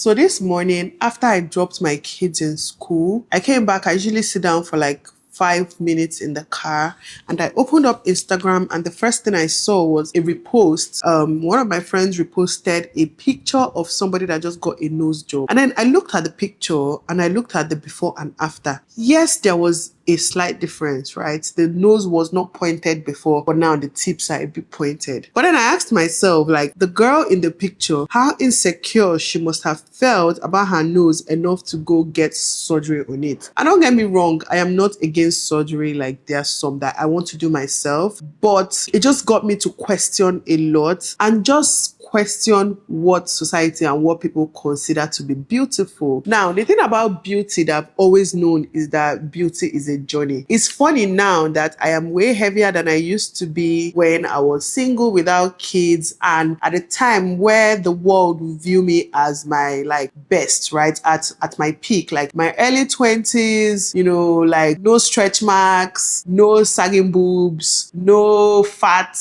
So this morning, after I dropped my kids in school, I came back. I usually sit down for like 5 minutes in the car, and I opened up Instagram, and the first thing I saw was a repost. One of my friends reposted a picture of somebody that just got a nose job. And then I looked at the picture and I looked at the before and after. Yes, there was a slight difference, right? The nose was not pointed before, but now the tips are a bit pointed. But then I asked myself, like, the girl in the picture, how insecure she must have felt about her nose enough to go get surgery on it. And don't get me wrong, I am not against surgery. Like, there's some that I want to do myself, but it just got me to question a lot and just question what society and what people consider to be beautiful. Now, the thing about beauty that I've always known is that beauty is a journey. It's funny now that I am way heavier than I used to be when I was single without kids, and at a time where the world would view me as my like best, right? At my peak, like my early 20s, you know, like no stretch marks, no sagging boobs, no fat,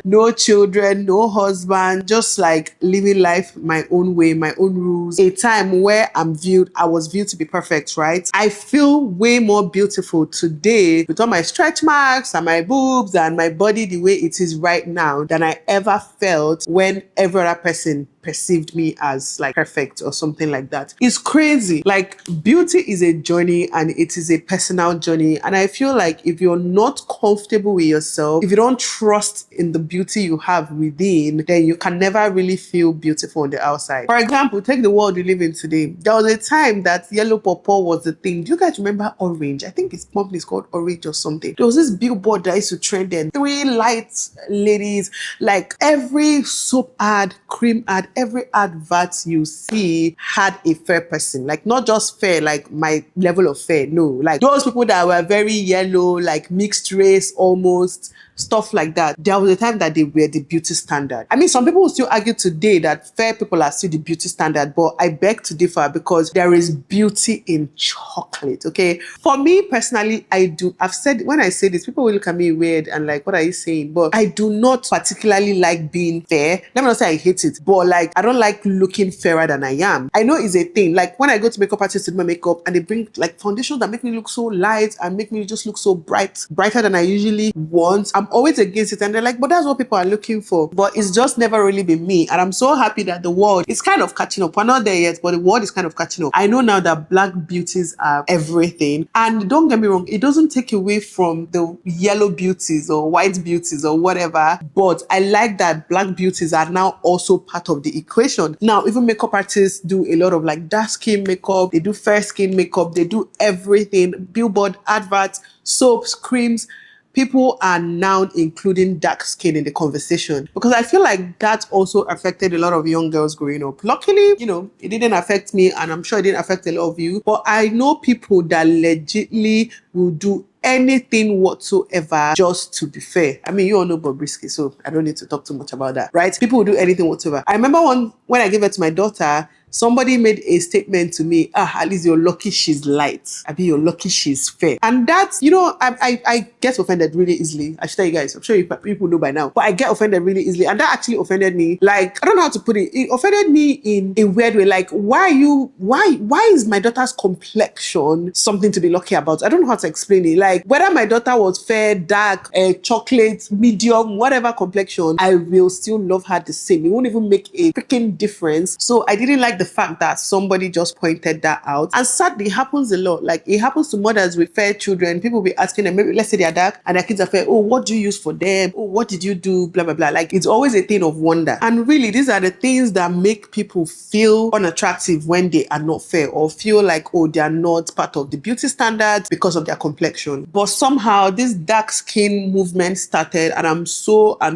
no children, no husband, just like living life my own way, my own rules. A time where I was viewed to be perfect, right? I feel way more beautiful today with all my stretch marks and my boobs and my body the way it is right now than I ever felt when every other person perceived me as like perfect or something like that. It's crazy. Like, beauty is a journey and it is a personal journey. And I feel like if you're not comfortable with yourself, if you don't trust in the beauty you have within, then you can never really feel beautiful on the outside. For example, take the world we live in today. There was a time that yellow pawpaw was the thing. Do you guys remember Orange? I think his company is called Orange or something. There was this billboard that used to trend then. 3 light ladies, like every soap ad, cream ad, every advert you see had a fair person. Like, not just fair, like my level of fair. No, like those people that were very yellow, like mixed race almost, stuff like that. There was a time that they were the beauty standard. I mean, some people will still argue today that fair people are still the beauty standard, but I beg to differ because there is beauty in chocolate, okay? For me personally, I've said, when I say this, people will look at me weird and like, what are you saying? But I do not particularly like being fair. Let me not say I hate it, but like, I don't like looking fairer than I am. I know it's a thing. Like, when I go to makeup artists to do my makeup and they bring like foundations that make me look so light and make me just look so brighter than I usually want, I'm always against it. And they're like, but that's what people are looking for. But it's just never really been me. And I'm so happy that the world is kind of catching up. We're not there yet, but the world is kind of catching up. I know now that black beauties are everything. And don't get me wrong, it doesn't take away from the yellow beauties or white beauties or whatever. But I like that black beauties are now also part of the equation. Now, even makeup artists do a lot of like dark skin makeup. They do fair skin makeup. They do everything. Billboard adverts, soaps, creams. People are now including dark skin in the conversation because I feel like that also affected a lot of young girls growing up. Luckily, you know, it didn't affect me, and I'm sure it didn't affect a lot of you. But I know people that legitimately will do anything whatsoever just to be fair. I mean, you all know Bobrisky, so I don't need to talk too much about that, right? People will do anything whatsoever. I remember when I gave it to my daughter, somebody made a statement to me, at least you're lucky she's light. I mean, you're lucky she's fair. And that's, you know, I get offended really easily. I should tell you guys, I'm sure people know by now, but I get offended really easily. And that actually offended me. Like, I don't know how to put it. It offended me in a weird way. Like, why is my daughter's complexion something to be lucky about? I don't know how to explain it. Like, whether my daughter was fair, dark, chocolate, medium, whatever complexion, I will still love her the same. It won't even make a freaking difference. So I didn't like the fact that somebody just pointed that out. And sadly, it happens a lot. Like, it happens to mothers with fair children. People will be asking them, maybe let's say they're dark and their kids are fair. Oh, what do you use for them? Oh, what did you do? Blah, blah, blah. Like, it's always a thing of wonder. And really, these are the things that make people feel unattractive when they are not fair, or feel like, oh, they are not part of the beauty standards because of their complexion. But somehow this dark skin movement started, and I'm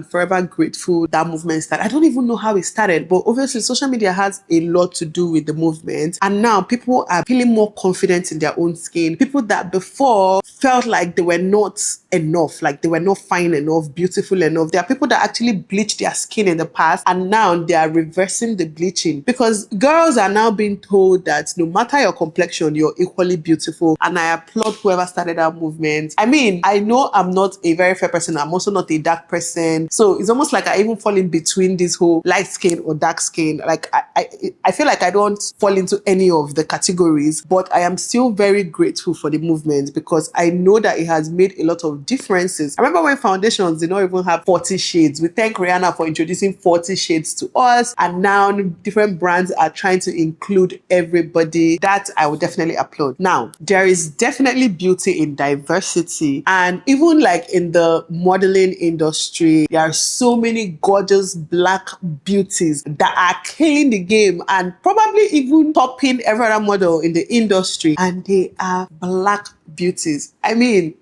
forever grateful that movement started. I don't even know how it started, but obviously social media has a lot to do with the movement. And now people are feeling more confident in their own skin. People that before felt like they were not enough, like they were not fine enough, beautiful enough. There are people that actually bleached their skin in the past, and now they are reversing the bleaching, because girls are now being told that no matter your complexion, you're equally beautiful. And I applaud whoever started that movement. I mean, I know I'm not a very fair person. I'm also not a dark person. So it's almost like I even fall in between this whole light skin or dark skin. Like, I feel like I don't fall into any of the categories, but I am still very grateful for the movement because I know that it has made a lot of differences. I remember when foundations did not even have 40 shades. We thank Rihanna for introducing 40 shades to us, and now different brands are trying to include everybody. That I would definitely applaud. Now, there is definitely beauty in diversity, and even like in the modeling industry, there are so many gorgeous Black beauties that are killing the game and probably even topping every other model in the industry, and they are Black beauties. I mean,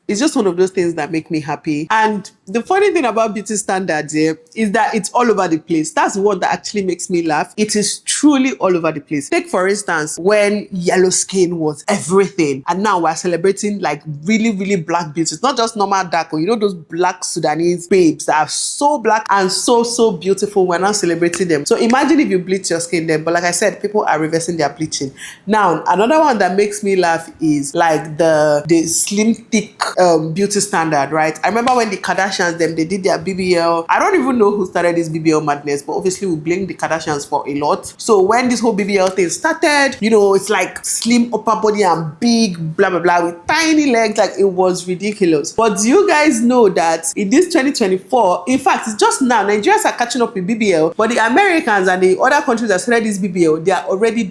it's just one of those things that make me happy. And the funny thing about beauty standards here is that it's all over the place. That's what that actually makes me laugh. It is truly all over the place. Take, for instance, when yellow skin was everything, and now we're celebrating like really, really Black beauties, not just normal dark, you know, those Black Sudanese babes that are so Black and so, so beautiful. We're now celebrating them. So imagine if you bleach your skin then. But like I said, people are reversing their bleaching. Now, another one that makes me laugh is like the slim, thick beauty standard, right? I remember when the Kardashians, they did their BBL. I don't even know who started this BBL madness, but obviously we blame the Kardashians for a lot. So when this whole BBL thing started, you know, it's like slim upper body and big blah blah blah with tiny legs, like it was ridiculous. But do you guys know that in this 2024, in fact, it's just now Nigerians are catching up with BBL, but the Americans and the other countries that started this BBL, they are already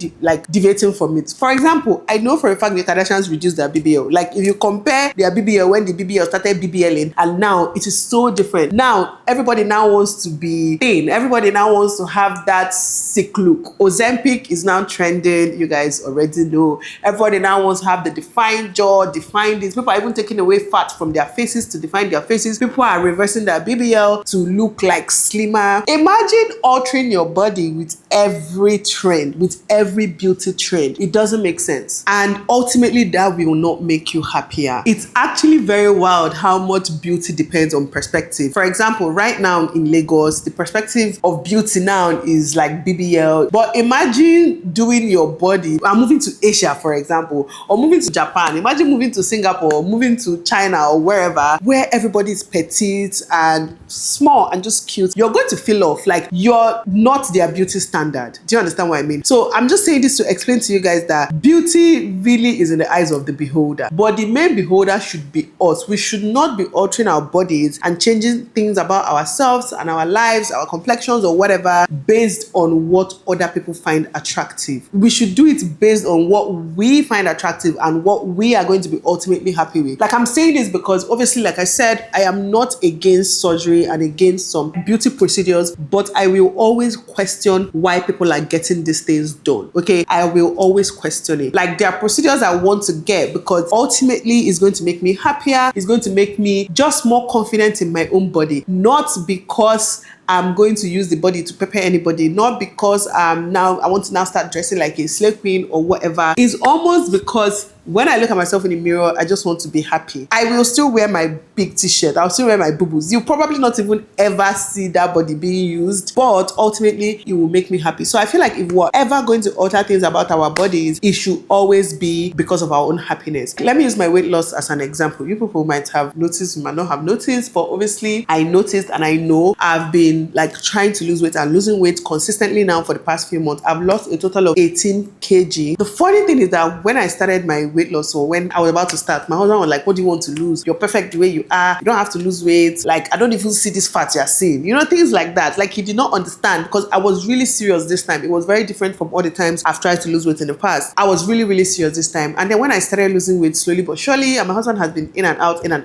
deviating from it. For example, I know for a fact the Kardashians reduced their BBL. Like if you compare their BBL when the BBL started BBLing, and now it is so different. Now everybody now wants to be thin. Everybody now wants to have that sick look. Ozempic is now trending. You guys already know. Everybody now wants to have the defined jaw, defined this. People are even taking away fat from their faces to define their faces. People are reversing their BBL to look like slimmer. Imagine altering your body with every trend, with every beauty trend. It doesn't make sense. And ultimately that will not make you happier. It's actually very wild how much beauty depends on perspective. For example, right now in Lagos, the perspective of beauty now is like BBL. But imagine doing your body, I'm moving to Asia, for example, or moving to Japan. Imagine moving to Singapore, or moving to China or wherever, where everybody is petite and small and just cute. You're going to feel off, like you're not their beauty standard. Do you understand what I mean? So I'm just saying this to explain to you guys that beauty really is in the eyes of the beholder. But the main beholder should be us. We should not be altering our bodies and changing things about ourselves and our lives, our complexions or whatever, based on what other people find attractive. We should do it based on what we find attractive and what we are going to be ultimately happy with. Like I'm saying this because obviously, like I said, I am not against surgery and against some beauty procedures, but I will always question why people are getting these things done. Okay, I will always question it. Like there are procedures I want to get because ultimately it's going to make me happier. It's going to make me just more confident in my own body, not because I'm going to use the body to prepare anybody, not because now I want to now start dressing like a slave queen or whatever. It's almost because when I look at myself in the mirror, I just want to be happy. I will still wear my big t-shirt. I'll still wear my boo-boos. You'll probably not even ever see that body being used, but ultimately it will make me happy. So I feel like if we're ever going to alter things about our bodies, it should always be because of our own happiness. Let me use my weight loss as an example. You people might have noticed, you might not have noticed, but obviously I noticed and I know I've been like trying to lose weight and losing weight consistently now for the past few months. I've lost a total of 18 kg. The funny thing is that when I started my weight loss, or when I was about to start, my husband was like, what do you want to lose? You're perfect the way you are. You don't have to lose weight. Like, I don't even see this fat you're seeing. You know, things like that. Like, he did not understand because I was really serious this time. It was very different from all the times I've tried to lose weight in the past. I was really, really serious this time. And then when I started losing weight slowly but surely, and my husband has been in and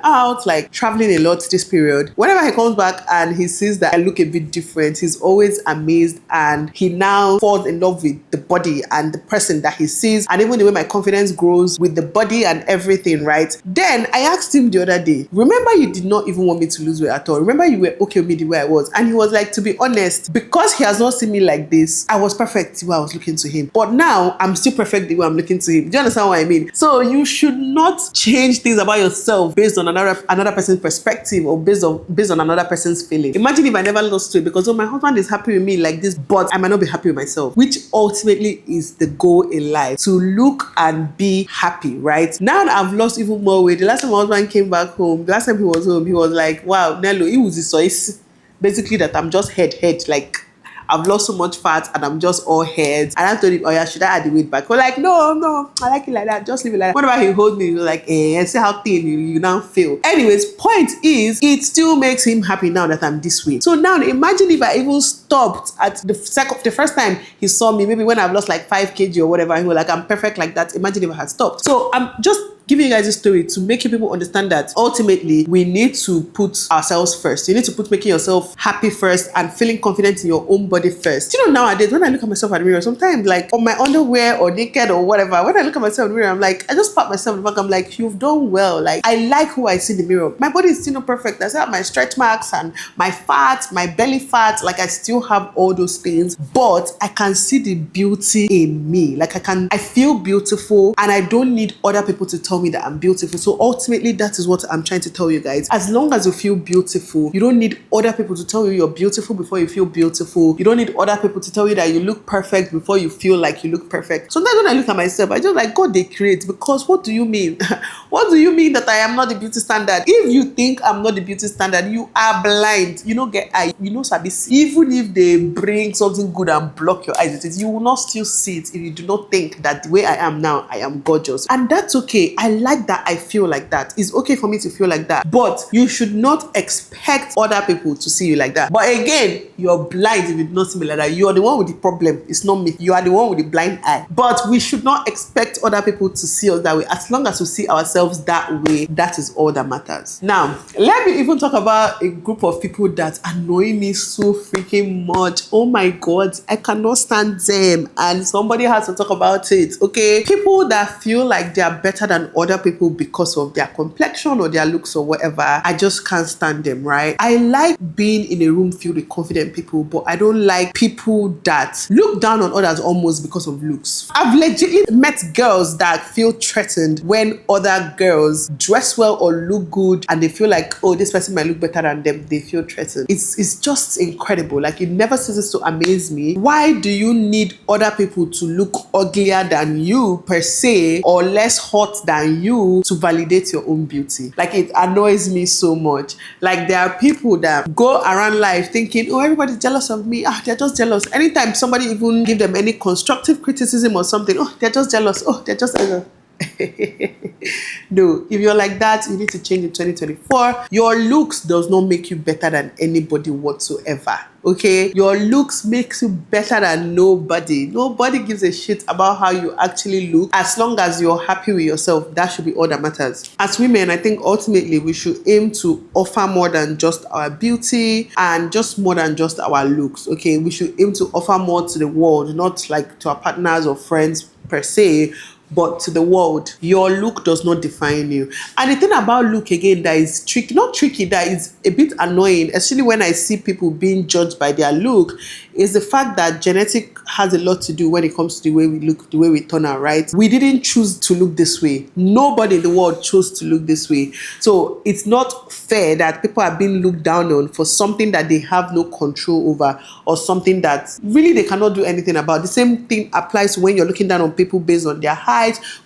out, like traveling a lot this period. Whenever he comes back and he sees that I look a bit different, he's always amazed, and he now falls in love with the body and the person that he sees, and even the way my confidence grows with the body and everything, right? Then I asked him the other day, remember you did not even want me to lose weight at all? Remember you were okay with me the way I was? And he was like, to be honest, because he has not seen me like this, I was perfect the way I was looking to him. But now I'm still perfect the way I'm looking to him. Do you understand what I mean? So you should not change things about yourself based on another person's perspective or based on another person's feeling. Imagine if I never lost weight because, oh, my husband is happy with me like this, but I might not be happy with myself, which ultimately is the goal in life, to look and be happy, right? Now that I've lost even more weight, the last time my husband came back home, the last time he was home, he was like, wow, Nelo, it was so basically that I'm just head, like I've lost so much fat and I'm just all heads. And I told him, oh yeah, should I add the weight back? We're like, no, I like it like that. Just leave it like that. Whenever he hold me, he was like, see how thin you now feel. Anyways, point is, it still makes him happy now that I'm this way. So now imagine if I even stopped at the first time he saw me, maybe when I've lost like 5 kg or whatever, he was like, I'm perfect like that. Imagine if I had stopped. So I'm just giving you guys a story to make you people understand that ultimately we need to put ourselves first. You need to put making yourself happy first and feeling confident in your own body first. You know, nowadays when I look at myself at the mirror, sometimes like on my underwear or naked or whatever, when I look at myself in the mirror, I'm like, I just pat myself in the back. I'm like, you've done well. Like, I like who I see in the mirror. My body is still not perfect. I still have my stretch marks and my fat, my belly fat. Like, I still have all those things, but I can see the beauty in me. Like, I feel beautiful and I don't need other people to tell me that I'm beautiful. So ultimately, that is what I'm trying to tell you guys. As long as you feel beautiful, you don't need other people to tell you you're beautiful before you feel beautiful. You don't need other people to tell you that you look perfect before you feel like you look perfect. Sometimes when I look at myself, I just like, God, they create. Because what do you mean? What do you mean that I am not the beauty standard? If you think I'm not the beauty standard, you are blind. You don't get eye. You know, Sabi, even if they bring something good and block your eyes, you will not still see it if you do not think that the way I am now, I am gorgeous. And that's okay. I like that I feel like that. It's okay for me to feel like that. But you should not expect other people to see you like that. But again, you're blind if you do not see me like that. You are the one with the problem. It's not me. You are the one with the blind eye. But we should not expect other people to see us that way. As long as we see ourselves that way, that is all that matters. Now, let me even talk about a group of people that annoy me so freaking much. Oh my God, I cannot stand them. And somebody has to talk about it, okay? People that feel like they are better than other people because of their complexion or their looks or whatever. I just can't stand them, right? I like being in a room filled with confident people, but I don't like people that look down on others almost because of looks. I've legitimately met girls that feel threatened when other girls dress well or look good and they feel like, oh, this person might look better than them. They feel threatened. It's just incredible. Like, it never ceases to amaze me. Why do you need other people to look uglier than you per se or less hot than you to validate your own beauty? Like, it annoys me so much. Like, there are people that go around life thinking, oh, everybody's jealous of me. They're just jealous. Anytime somebody even give them any constructive criticism or something, oh, they're just jealous. Oh, they're just No, if you're like that, you need to change in 2024. Your looks does not make you better than anybody whatsoever. Okay, your looks makes you better than nobody. Nobody gives a shit about how you actually look. As long as you're happy with yourself, that should be all that matters. As women, I think ultimately we should aim to offer more than just our beauty and just more than just our looks. Okay, we should aim to offer more to the world, not like to our partners or friends per se, but to the world. Your look does not define you. And the thing about look, again, that is tricky, not tricky, that is a bit annoying, especially when I see people being judged by their look, is the fact that genetic has a lot to do when it comes to the way we look, the way we turn out, right? We didn't choose to look this way. Nobody in the world chose to look this way. So it's not fair that people are being looked down on for something that they have no control over or something that really they cannot do anything about. The same thing applies when you're looking down on people based on their height.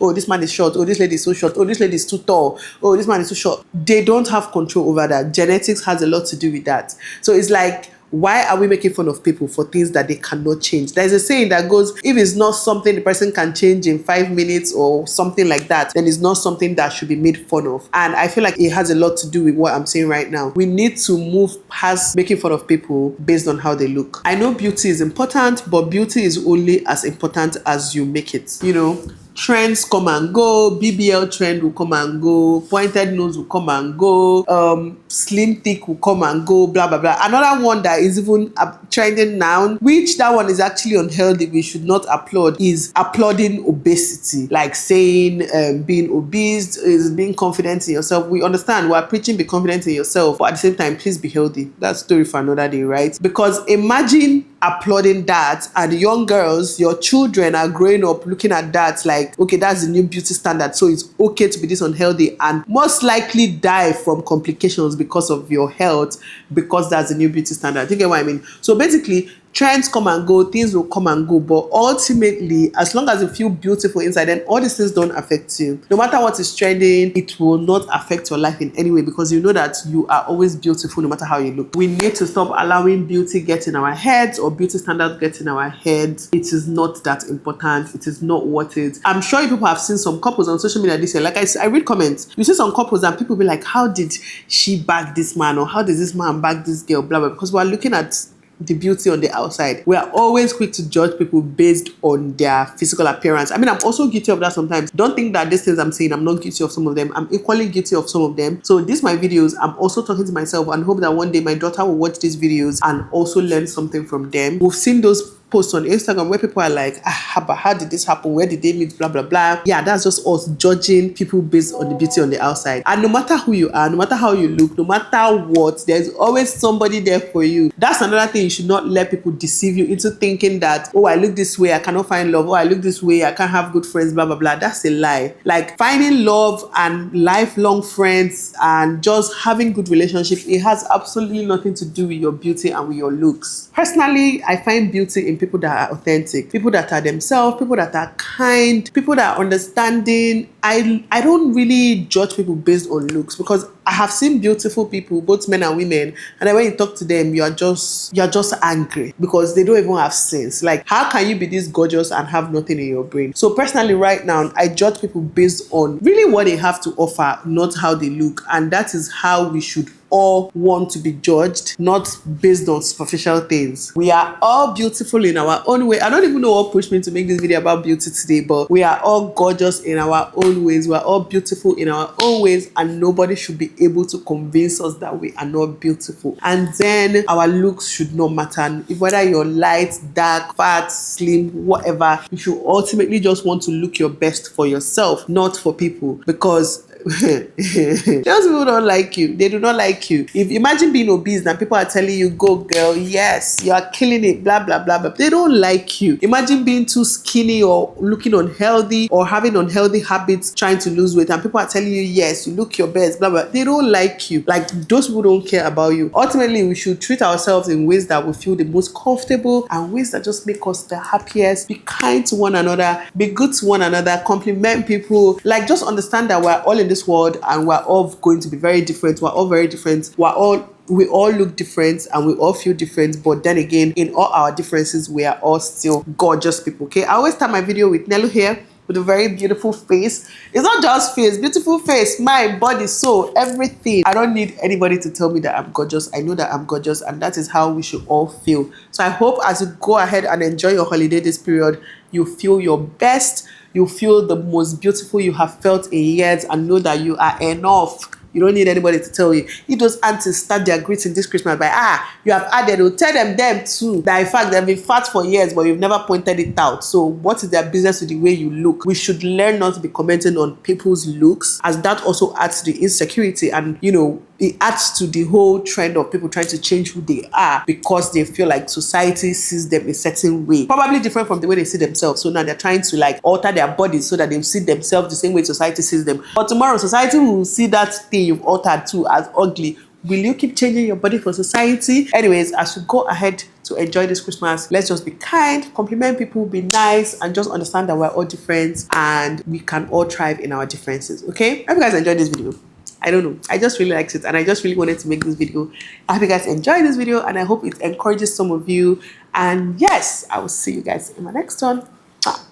Oh, this man is short. Oh, this lady is so short. Oh, this lady is too tall. Oh, this man is too short. They don't have control over that. Genetics has a lot to do with that. So it's like, why are we making fun of people for things that they cannot change? There's a saying that goes, if it's not something the person can change in 5 minutes or something like that, then it's not something that should be made fun of. And I feel like it has a lot to do with what I'm saying right now. We need to move past making fun of people based on how they look. I know beauty is important, but beauty is only as important as you make it. You know, trends come and go. BBL trend will come and go. Pointed nose will come and go. Slim thick will come and go. Blah blah blah. Another one that is even trending now, which that one is actually unhealthy, we should not applaud, is applauding obesity. Like saying being obese is being confident in yourself. We understand, we're preaching be confident in yourself, but at the same time, please be healthy. That's a story for another day, right? Because imagine applauding that and young girls, your children are growing up looking at that like, okay, that's the new beauty standard, so it's okay to be this unhealthy and most likely die from complications because of your health, because that's the new beauty standard. You get what I mean? So basically, trends come and go, things will come and go, but ultimately, as long as you feel beautiful inside, then all these things don't affect you. No matter what is trending, it will not affect your life in any way, because you know that you are always beautiful no matter how you look. We need to stop allowing beauty get in our heads, or beauty standards get in our heads. It is not that important. It is not worth it. I'm sure people have seen some couples on social media this year. Like I read comments, you see some couples and people be like, how did she bag this man, or how does this man bag this girl, blah blah, because we're looking at the beauty on the outside. We are always quick to judge people based on their physical appearance. I mean, I'm also guilty of that sometimes. Don't think that these things I'm saying, I'm not guilty of some of them. I'm equally guilty of some of them. So these my videos, I'm also talking to myself, and hope that one day my daughter will watch these videos and also learn something from them. We've seen those posts on Instagram where people are like, how did this happen? Where did they meet? Blah, blah, blah. Yeah, that's just us judging people based on the beauty on the outside. And no matter who you are, no matter how you look, no matter what, there's always somebody there for you. That's another thing. You should not let people deceive you into thinking that, oh, I look this way, I cannot find love. Oh, I look this way, I can't have good friends, blah, blah, blah. That's a lie. Like, finding love and lifelong friends and just having good relationships, it has absolutely nothing to do with your beauty and with your looks. Personally, I find beauty in people that are authentic, people that are themselves, people that are kind, people that are understanding. I don't really judge people based on looks, because I have seen beautiful people, both men and women, and then when you talk to them, you're just angry because they don't even have sense. Like, how can you be this gorgeous and have nothing in your brain? So personally, right now, I judge people based on really what they have to offer, not how they look. And that is how we should all want to be judged, not based on superficial things. We are all beautiful in our own way. I don't even know what pushed me to make this video about beauty today, but we are all gorgeous in our own ways. We are all beautiful in our own ways, and nobody should be able to convince us that we are not beautiful. And then our looks should not matter. If whether you're light, dark, fat, slim, whatever, you should ultimately just want to look your best for yourself, not for people, because those people don't like you. They do not like you. If imagine being obese and people are telling you, go girl, yes, you are killing it, blah blah blah, but they don't like you. Imagine being too skinny or looking unhealthy or having unhealthy habits, trying to lose weight, and people are telling you, yes, you look your best, blah blah. They don't like you. Like, those people don't care about you. Ultimately, we should treat ourselves in ways that we feel the most comfortable and ways that just make us the happiest. Be kind to one another, be good to one another, compliment people. Like, just understand that we're all in this world and we're all going to be very different. We're all very different. We all look different and we all feel different, but then again, in all our differences, we are all still gorgeous people. Okay, I always start my video with Nelo here, with a very beautiful face. It's not just face, beautiful face, mind, body, soul, everything. I don't need anybody to tell me that I'm gorgeous. I know that I'm gorgeous, and that is how we should all feel. So I hope as you go ahead and enjoy your holiday this period, you feel your best, you feel the most beautiful you have felt in years, and know that you are enough. You don't need anybody to tell you. If those aunties start their greeting this Christmas by, you have added, or tell them too that in fact they've been fat for years, but you've never pointed it out. So what is their business with the way you look? We should learn not to be commenting on people's looks, as that also adds to the insecurity, and it adds to the whole trend of people trying to change who they are because they feel like society sees them a certain way, probably different from the way they see themselves. So now they're trying to like alter their bodies so that they see themselves the same way society sees them. But tomorrow society will see that thing you've altered too as ugly. Will you keep changing your body for society? Anyways, as you go ahead to enjoy this Christmas, let's just be kind, compliment people, be nice, and just understand that we're all different and we can all thrive in our differences. Okay, I hope you guys enjoyed this video. I don't know, I just really liked it, and I just really wanted to make this video. I hope you guys enjoyed this video, and I hope it encourages some of you. And yes, I will see you guys in my next one. Bye.